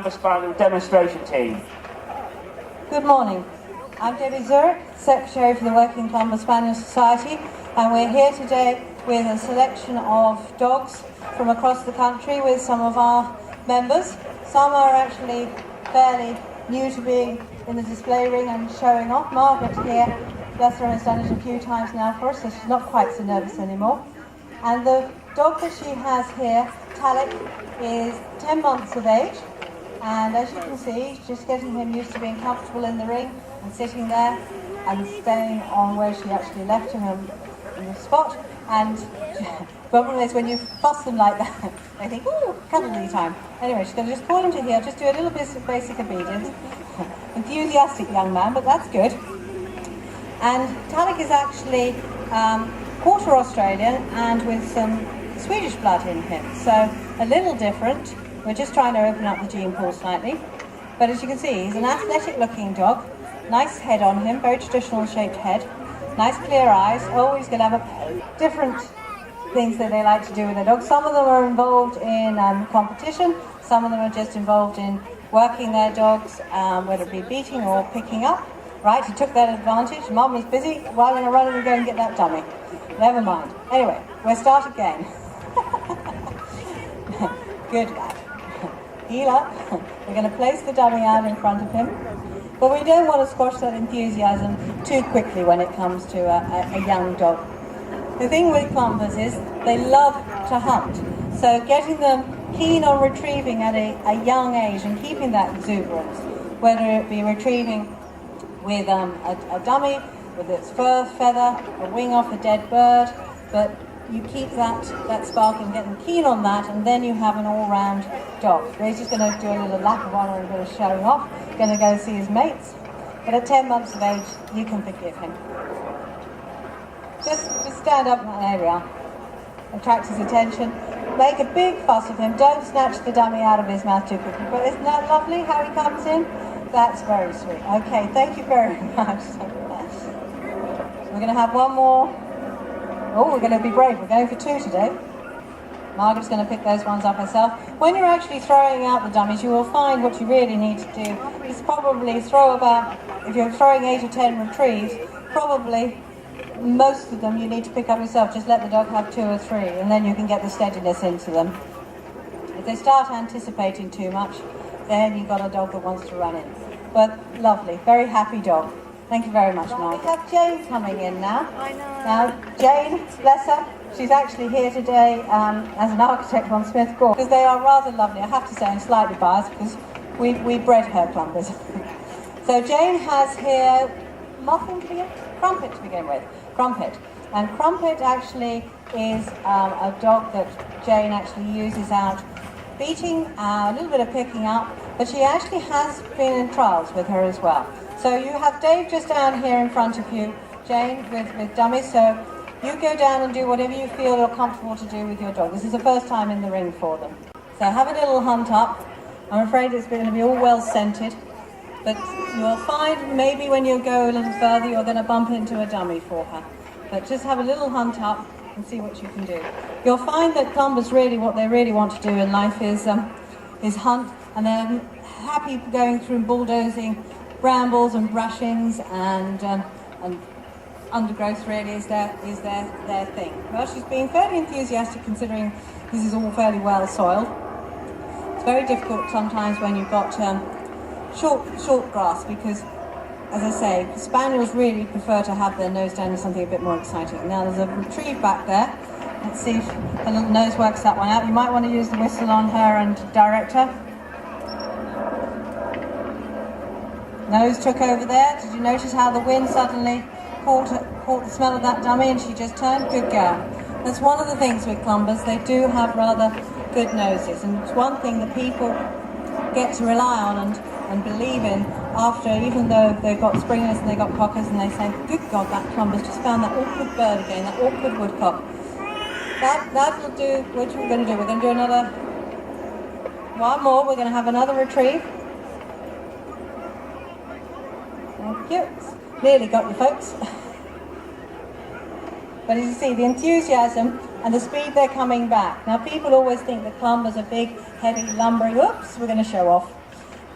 Clumber Spaniel demonstration team. Good morning. I'm Debbie Zurich, Secretary for the Working Clumber Spaniel Society, and we're here today with a selection of dogs from across the country with some of our members. Some are actually fairly new to being in the display ring and showing off. Margaret here, bless her, has done it a few times now for us, so she's not quite so nervous anymore. And the dog that she has here, Talik, is 10 months of age, and as you can see, just getting him used to being comfortable in the ring and sitting there and staying on where she actually left him in the spot. And the problem is when you fuss them like that, they think, ooh, cuddly time. Anyway, she's going to just call him to heel, just do a little bit of basic obedience. Enthusiastic young man, but that's good. And Talik is actually quarter Australian and with some Swedish blood in him, so a little different. We're just trying to open up the gene pool slightly. But as you can see, he's an athletic looking dog, nice head on him, very traditional shaped head, nice clear eyes. Always going to have a different things that they like to do with their dogs. Some of them are involved in competition, some of them are just involved in working their dogs, whether it be beating or picking up. Right, he took that advantage. Mum was busy, well, I'm going to run and go and get that dummy. Never mind. Anyway, we'll start again. Good lad. Heel up. We're going to place the dummy out in front of him. But we don't want to squash that enthusiasm too quickly when it comes to a young dog. The thing with clumbers is they love to hunt. So getting them keen on retrieving at a young age and keeping that exuberance, whether it be retrieving with a dummy, with its fur, feather, a wing off a dead bird, but you keep that spark and get them keen on that, and then you have an all-round dog. He's just going to do a little lap of honour and a bit of showing off, going to go see his mates, but at 10 months of age, you can forgive him. Just stand up, there we are, attract his attention, make a big fuss of him, don't snatch the dummy out of his mouth too quickly, but isn't that lovely how he comes in? That's very sweet. Okay, thank you very much. We're going to have one more. Oh, we're going to be brave. We're going for 2 today. Margaret's going to pick those ones up herself. When you're actually throwing out the dummies, you will find what you really need to do is probably throw about, if you're throwing 8 or 10 retrieves, probably most of them you need to pick up yourself. Just let the dog have 2 or 3, and then you can get the steadiness into them. If they start anticipating too much, then you've got a dog that wants to run in. But lovely, very happy dog. Thank you very much, Mark. We have Jane coming in now. I know. Now, Jane, bless her, she's actually here today as an architect on Smith Court, because they are rather lovely. I have to say I'm slightly biased because we bred her clumbers. So Jane has here muffin to begin, Crumpet to begin with, Crumpet. And Crumpet actually is a dog that Jane actually uses out beating, a little bit of picking up, but she actually has been in trials with her as well. So you have Dave just down here in front of you, Jane, with dummies, so you go down and do whatever you feel you're comfortable to do with your dog. This is the first time in the ring for them. So have a little hunt up. I'm afraid it's going to be all well scented, but you'll find maybe when you go a little further you're going to bump into a dummy for her. But just have a little hunt up and see what you can do. You'll find that clumbers really, what they really want to do in life is hunt, and they're happy going through bulldozing brambles and brushings and undergrowth really is their thing. Well, she's being fairly enthusiastic considering this is all fairly well soiled. It's very difficult sometimes when you've got short grass because, as I say, spaniels really prefer to have their nose down to something a bit more exciting. Now there's a retrieve back there. Let's see if the little nose works that one out. You might want to use the whistle on her and direct her. Nose took over there. Did you notice how the wind suddenly caught the smell of that dummy and she just turned? Good girl. That's one of the things with clumbers. They do have rather good noses, and it's one thing that people get to rely on and believe in after, even though they've got springers and they've got cockers, and they say, good God, that clumber's just found that awkward bird again, that awkward woodcock. That will do. What are we going to do? We're going to do another one more. We're going to have another retrieve. Thank you. Nearly got you, folks. But as you see, the enthusiasm and the speed they're coming back. Now, people always think that clumbers are big, heavy, lumbering. Oops, we're going to show off.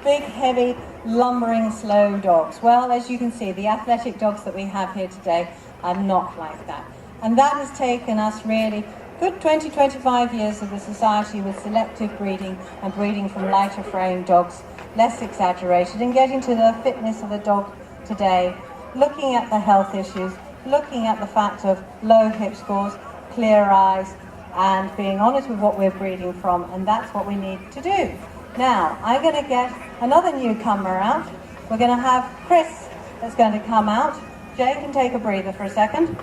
big, heavy, lumbering, slow dogs. Well, as you can see, the athletic dogs that we have here today are not like that. And that has taken us really good 20, 25 years of the society with selective breeding and breeding from lighter frame dogs, less exaggerated, and getting to the fitness of the dog today, looking at the health issues, looking at the fact of low hip scores, clear eyes, and being honest with what we're breeding from, and that's what we need to do. Now, I'm going to get another newcomer out. We're going to have Chris that's going to come out. Jay can take a breather for a second.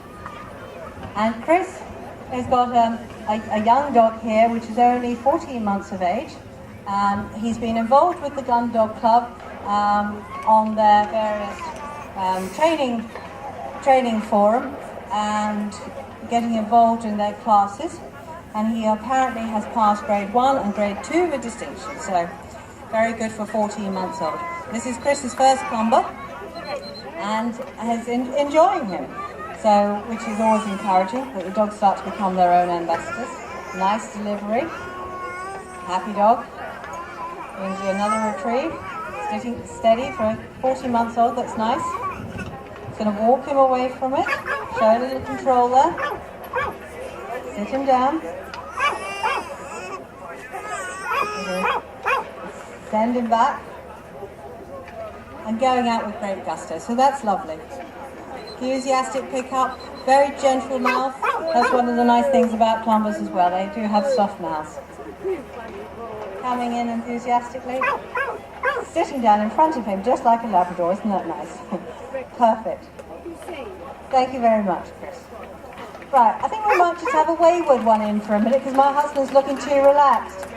And Chris has got a young dog here, which is only 14 months of age. He's been involved with the Gun Dog Club on their various training forum and getting involved in their classes. And he apparently has passed grade 1 and grade 2 with distinction, so very good for 14 months old. This is Chris's first Clumber and is enjoying him, so which is always encouraging, that the dogs start to become their own ambassadors. Nice delivery, happy dog. Going to do another retrieve, sitting steady for 14 months old, that's nice. Just going to walk him away from it, show a little control there, sit him down. Send him back and going out with great gusto, so that's lovely. Enthusiastic pickup, very gentle mouth. That's one of the nice things about Clumbers as well, they do have soft mouths. Coming in enthusiastically, sitting down in front of him just like a Labrador, isn't that nice? Perfect. Thank you very much, Chris. Right, I think we might just have a wayward one in for a minute because my husband's looking too relaxed.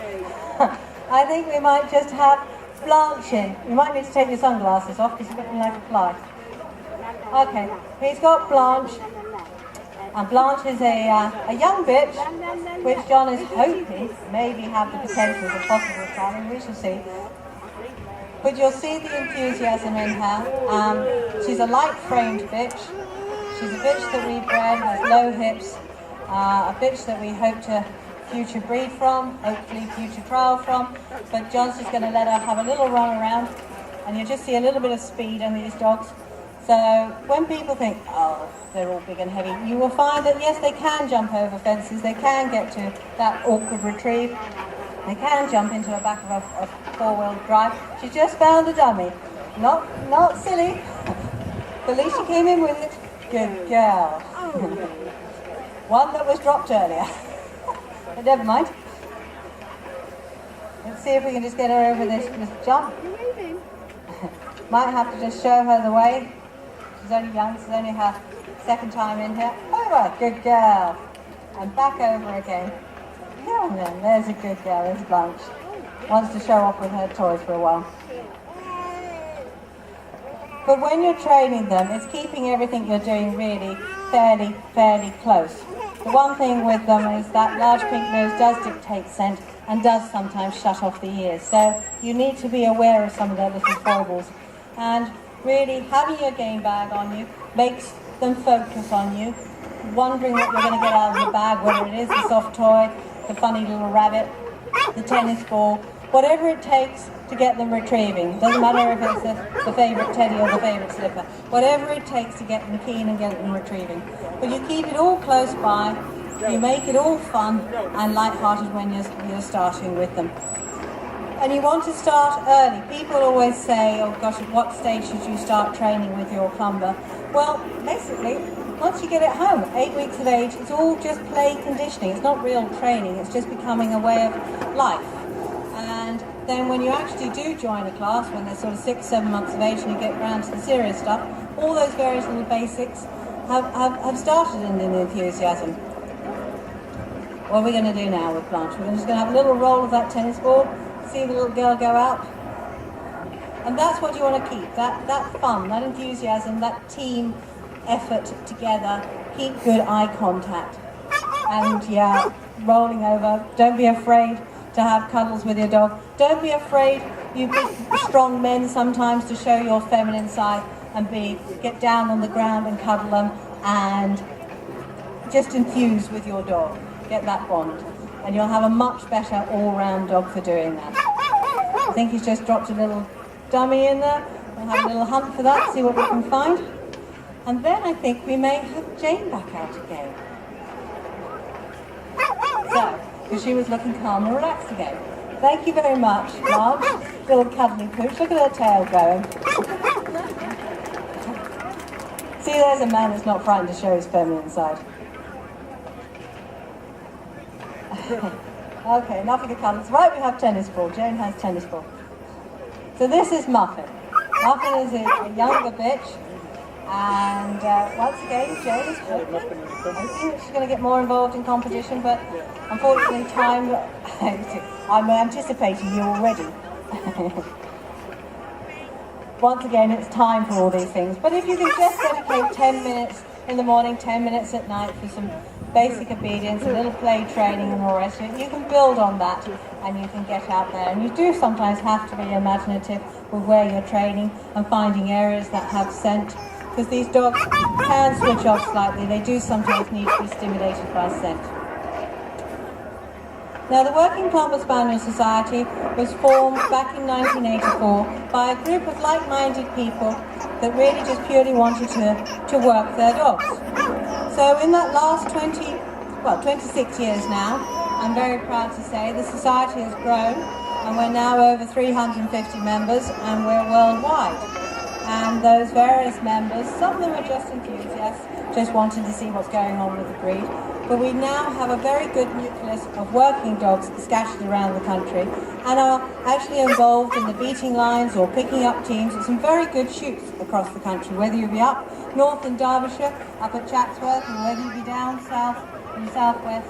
I think we might just have Blanche in. You might need to take your sunglasses off because you're looking like a fly. Okay, he's got Blanche. And Blanche is a young bitch, which John is hoping maybe have the potential of a possible family. We shall see. But you'll see the enthusiasm in her. She's a light-framed bitch. She's a bitch that we bred with low hips, a bitch that we hope to future breed from, hopefully future trial from, but John's just going to let her have a little run around, and you just see a little bit of speed in these dogs. So when people think, oh, they're all big and heavy, you will find that yes, they can jump over fences, they can get to that awkward retrieve, they can jump into the back of a four-wheel drive. She just found a dummy. Not silly. Felicia came in with it. Good girl. One that was dropped earlier. But never mind. Let's see if we can just get her over this jump. Might have to just show her the way. She's only young, this is only her second time in here. Over, good girl. And back over again. Go on then, there's a good girl, there's Blanche. Wants to show off with her toys for a while. But when you're training them, it's keeping everything you're doing really fairly close. The one thing with them is that large pink nose does dictate scent and does sometimes shut off the ears. So you need to be aware of some of their little foibles. And really having your game bag on you makes them focus on you, wondering what you're going to get out of the bag, whether it is the soft toy, the funny little rabbit, the tennis ball, whatever it takes to get them retrieving. Doesn't matter if it's the favourite teddy or the favourite slipper. Whatever it takes to get them keen and get them retrieving. But you keep it all close by, you make it all fun and light-hearted when you're starting with them. And you want to start early. People always say, oh gosh, at what stage should you start training with your Clumber? Well, basically, once you get it home, 8 weeks of age, it's all just play conditioning. It's not real training, it's just becoming a way of life. And then when you actually do join a class, when they're sort of 6, 7 months of age and you get around to the serious stuff, all those various little basics have started in the enthusiasm. What are we going to do now with Blanche? We're just going to have a little roll of that tennis ball, see the little girl go out. And that's what you want to keep, that fun, that enthusiasm, that team effort together. Keep good eye contact. And yeah, rolling over. Don't be afraid to have cuddles with your dog. Don't be afraid, you big strong men, sometimes to show your feminine side and get down on the ground and cuddle them and just enthuse with your dog. Get that bond. And you'll have a much better all-round dog for doing that. I think he's just dropped a little dummy in there. We'll have a little hunt for that, see what we can find. And then I think we may have Jane back out again. So, because she was looking calm and relaxed again. Thank you very much, Marge. Little cuddly pooch. Look at her tail going. See, there's a man that's not frightened to show his feminine side. Okay, enough of the colours. Right, we have tennis ball. Jane has tennis ball. So this is Muffin. Muffin is a younger bitch. And once again, Jane is hoping that she's going to get more involved in competition, but unfortunately time... I'm anticipating you already. Once again, it's time for all these things. But if you can just dedicate 10 minutes in the morning, 10 minutes at night for some basic obedience, a little play training and all the rest of it, you can build on that and you can get out there. And you do sometimes have to be imaginative with where you're training and finding areas that have scent, because these dogs can switch off slightly. They do sometimes need to be stimulated by scent. Now, the Working Clumber Spaniel Society was formed back in 1984 by a group of like-minded people that really just purely wanted to work their dogs. So in that last 26 years now, I'm very proud to say the society has grown and we're now over 350 members and we're worldwide. And those various members, some of them are just enthusiasts, just wanting to see what's going on with the breed. But we now have a very good nucleus of working dogs scattered around the country and are actually involved in the beating lines or picking up teams at some very good shoots across the country, whether you be up north in Derbyshire, up at Chatsworth, or whether you be down south in the southwest